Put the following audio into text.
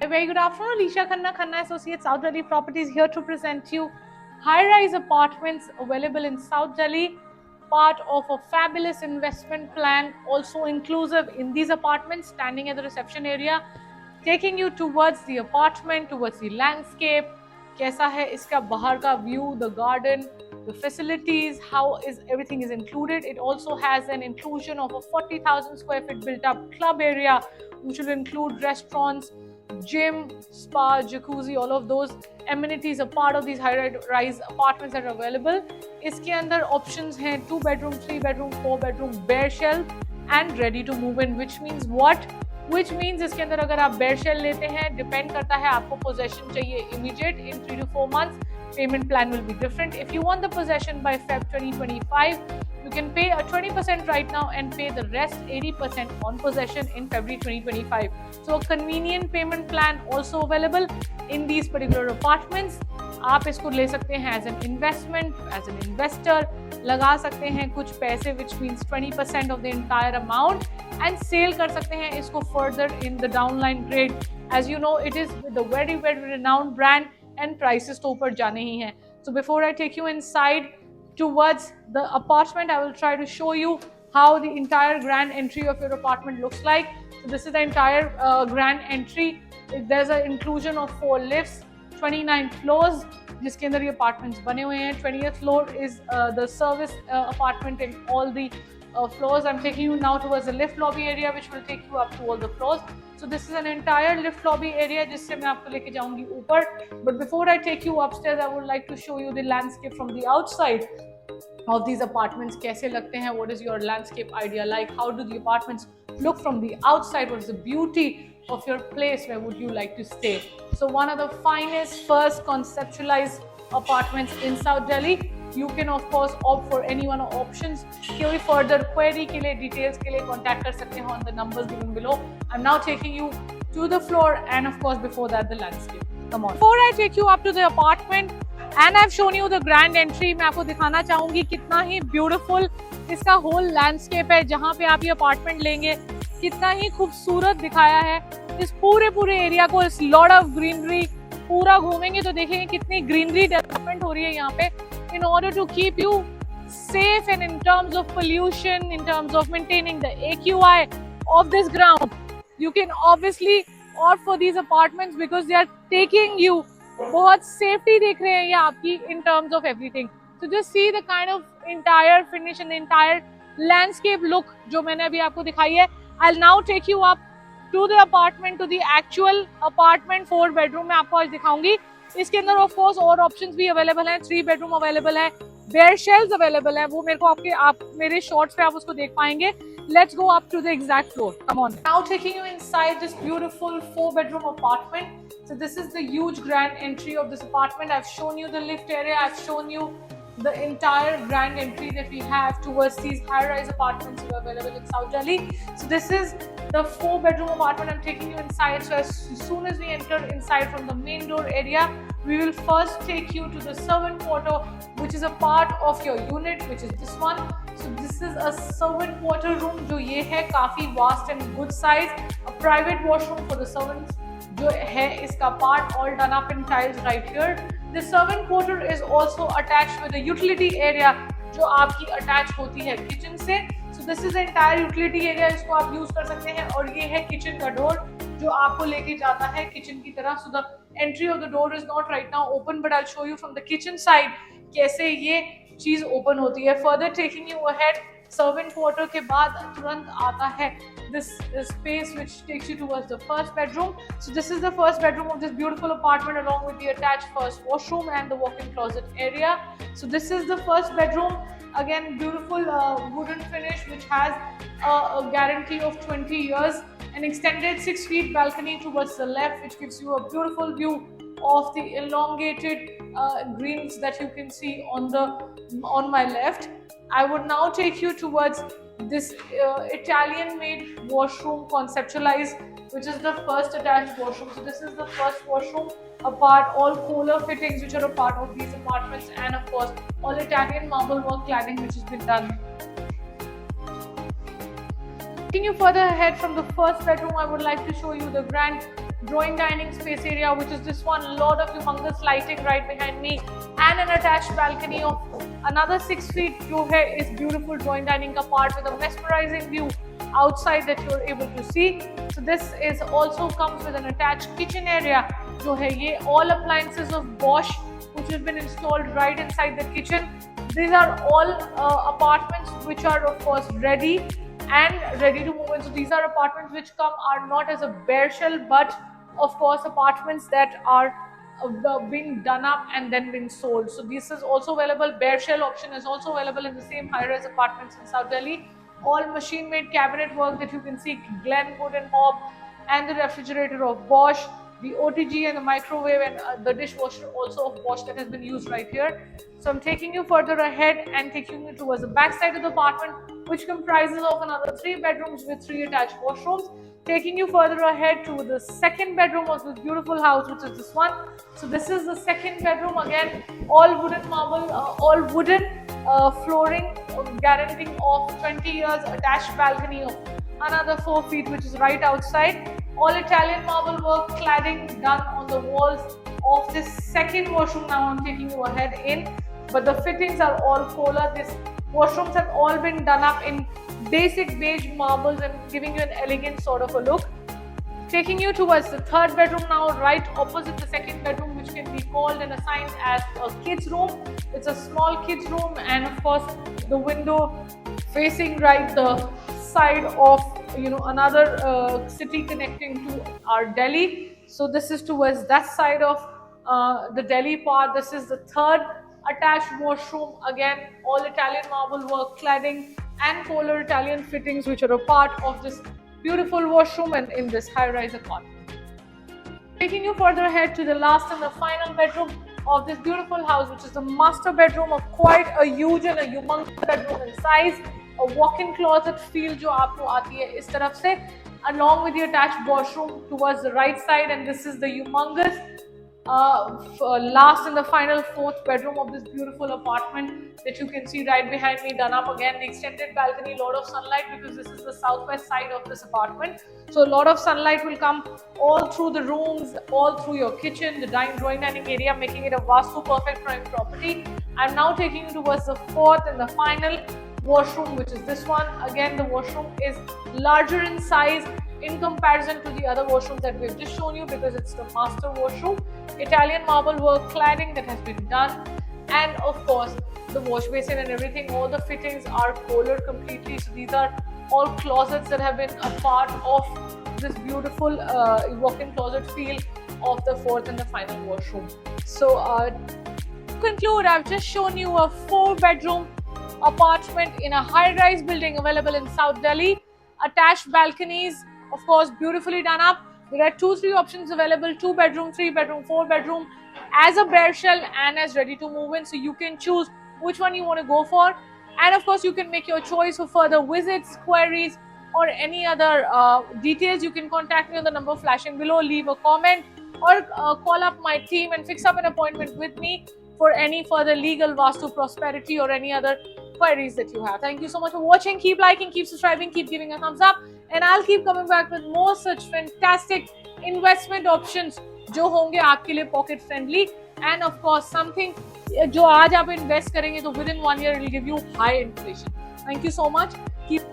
very good afternoon. Alicia Khanna, Khanna Associates, South Delhi Properties, here to present you high-rise apartments available in South Delhi, part of a fabulous investment plan, also inclusive in these apartments, standing at the reception area, taking you towards the apartment, towards the landscape. कैसा है इसका बाहर का view, the garden, the facilities, how is everything is included. It also has an inclusion of a 40,000 square feet built up club area, which will include restaurants, gym, spa, jacuzzi, all of those amenities are part of these high-rise apartments that are available. इसके अंदर options हैं 2 bedroom, 3 bedroom, 4 bedroom, bare shell and ready to move in, which means what? Which means इसके अंदर अगर आप bare shell लेते हैं, depend करता है आपको possession चाहिए immediate in 3 to 4 months. Payment plan will be different. If you want the possession by Feb 2025, you can pay a 20% right now and pay the rest 80% on possession in February 2025. So a convenient payment plan also available in these particular apartments. आप इसको ले सकते हैं as an investment, as an investor, लगा सकते हैं कुछ पैसे, which means 20% of the entire amount, and sale कर सकते हैं इसको further in the downline grade. As you know, it is with a very, very renowned brand and prices तो ऊपर जाने ही हैं. So before I take you inside towards the apartment, I will try to show you how the entire grand entry of your apartment looks like. So this is the entire grand entry. There's an inclusion of 4 lifts, 29 floors, जिसके अंदर ये apartments बने हुए हैं. 20th floor is the service apartment in all the floors. I'm taking you now towards the lift lobby area, which will take you up to all the floors. So this is an entire lift lobby area जिससे मैं आपको लेके जाऊंगी ऊपर. But before I take you upstairs, I would like to show you the landscape from the outside of these apartments. कैसे लगते हैं? What is your landscape idea like? How do the apartments look from the outside? What is the beauty of your place? Where would you like to stay? So one of the finest first conceptualized apartments in South Delhi. You can of course opt for any one of options. कोई further query के लिए, details के लिए contact कर सकते हैं on the numbers given below. I'm now taking you to the floor and of course before that the landscape. Come on. Before I take you up to the apartment and I've shown you the grand entry, मैं आपको दिखाना चाहूँगी कितना ही beautiful इसका whole landscape है. जहाँ पे आप ये apartment लेंगे, कितना ही खूबसूरत दिखाया है. इस पूरे एरिया को, इस lot of greenery पूरा घूमेंगे तो देखेंगे कितनी greenery development हो रही है यहाँ पे. In order to keep you safe and in terms of pollution, in terms of maintaining the AQI of this ground, you can obviously opt for these apartments because they are taking you. बहुत safety देख रहे हैं ये आपकी in terms of everything. So just see the kind of entire finish and the entire landscape look जो मैंने अभी आपको दिखाई है. I'll now take you up to the apartment, to the actual apartment 4 bedroom मैं आपको आज दिखाऊंगी. इसके अंदर ऑफ कोर्स और ऑप्शंस भी अवेलेबल हैं. 3 bedroom अवेलेबल है, bare shells अवेलेबल है. वो मेरे को आप मेरे शॉर्ट्स पे आप उसको देख पाएंगे. Let's go up to the exact floor. Come on. Now taking you inside this beautiful 4 bedroom apartment. So this is the huge grand entry of this apartment. I've shown you the lift area. I've shown you the entire grand entry that we have towards these high-rise apartments that are available in South Delhi. So this is the 4 bedroom apartment. I'm taking you inside. So as soon as we enter inside from the main door area, we will first take you to the servant quarter, which is a part of your unit, which is this one. So this is a servant quarter room जो ये है काफी vast and good size. A private washroom for the servants जो है इसका part all done up in tiles right here. The servant quarter is also attached with a utility area जो आपकी attach होती है kitchen से. So this is the entire utility area, इसको आप use कर सकते हैं. और ये है kitchen का door जो आपको लेके जाता है kitchen की तरफ. So the entry of the door is not right now open, but I'll show you from the kitchen side कैसे ये चीज open होती है. Further taking you ahead, servant quarter के बाद तुरंत आता है this space which takes you towards the first bedroom. So this is the first bedroom of this beautiful apartment along with the attached first washroom and the walk-in closet area. So this is the first bedroom. Again, beautiful wooden finish which has a guarantee of 20 years. An extended 6 feet balcony towards the left, which gives you a beautiful view of the elongated greens that you can see on my left. I would now take you towards this Italian-made washroom conceptualized, which is the first attached washroom. So this is the first washroom, all Kohler fittings which are a part of these apartments, and of course all Italian marble work cladding which has been done. Taking you further ahead from the first bedroom, I would like to show you the grand drawing dining space area, which is this one. Lot of humongous lighting right behind me, and an attached balcony of another 6 feet. जो है इस beautiful drawing dining का part with a mesmerizing view outside that you're able to see. So this is also comes with an attached kitchen area. जो है ये all appliances of Bosch, which have been installed right inside the kitchen. These are all apartments which are of course ready to move in. So these are apartments which are not as a bare shell, but of course apartments that are being done up and then being sold. So this is also available. Bare shell option is also available in the same high-rise apartments in South Delhi. All machine-made cabinet work that you can see, Glen Wood and Hob, and the refrigerator of Bosch, the OTG and the microwave, and the dishwasher also of Bosch that has been used right here. So I'm taking you further ahead and taking you towards the back side of the apartment, which comprises of another 3 bedrooms with 3 attached washrooms. Taking you further ahead to the second bedroom of this beautiful house, which is this one. So this is the second bedroom, again all wooden marble, all wooden flooring, guaranteeing of 20 years, attached balcony of another 4 feet, which is right outside. All Italian marble work, cladding done on the walls of this second washroom. Now I'm taking you ahead in, but the fittings are all Kohler. These washrooms have all been done up in basic beige marbles and giving you an elegant sort of a look. Taking you towards the third bedroom now, right opposite the second bedroom, which can be called and assigned as a kids room. It's a small kids room, and of course the window facing right the side of another city connecting to our Delhi. So this is towards that side of the Delhi part. This is the third attached washroom, again all Italian marble work, cladding and Kohler Italian fittings, which are a part of this beautiful washroom and in this high-rise apartment. Taking you further ahead to the last and the final bedroom of this beautiful house, which is the master bedroom of quite a huge and a humongous bedroom in size. A walk-in closet feel जो आपको आती है इस तरफ से, along with the attached washroom towards the right side, and this is the humongous last and the final fourth bedroom of this beautiful apartment that you can see right behind me, done up again. The extended balcony, lot of sunlight because this is the southwest side of this apartment. So a lot of sunlight will come all through the rooms, all through your kitchen, the drawing dining area, making it a Vastu perfect prime property. I'm now taking you towards the fourth and the final washroom, which is this one. Again, the washroom is larger in size in comparison to the other washrooms that we've just shown you because it's the master washroom. Italian marble work, cladding that has been done, and of course the wash basin and everything, all the fittings are Kohler completely. So these are all closets that have been a part of this beautiful walk-in closet feel of the fourth and the final washroom. So to conclude, I've just shown you a 4-bedroom apartment in a high-rise building available in South Delhi. Attached balconies, of course, beautifully done up. There are 2-3 options available: 2-bedroom, 3-bedroom, 4-bedroom, as a bare shell and as ready to move in. So you can choose which one you want to go for, and of course you can make your choice. For further visits, queries, or any other details, you can contact me on the number flashing below, leave a comment, or call up my team and fix up an appointment with me for any further legal, Vastu, prosperity, or any other queries that you have. Thank you so much for watching. Keep liking, keep subscribing, keep giving a thumbs up, and I'll keep coming back with more such fantastic investment options जो होंगे आपके लिए pocket friendly, and of course something जो आज आप invest करेंगे तो within 1 year it will give you high inflation. Thank you so much. Keep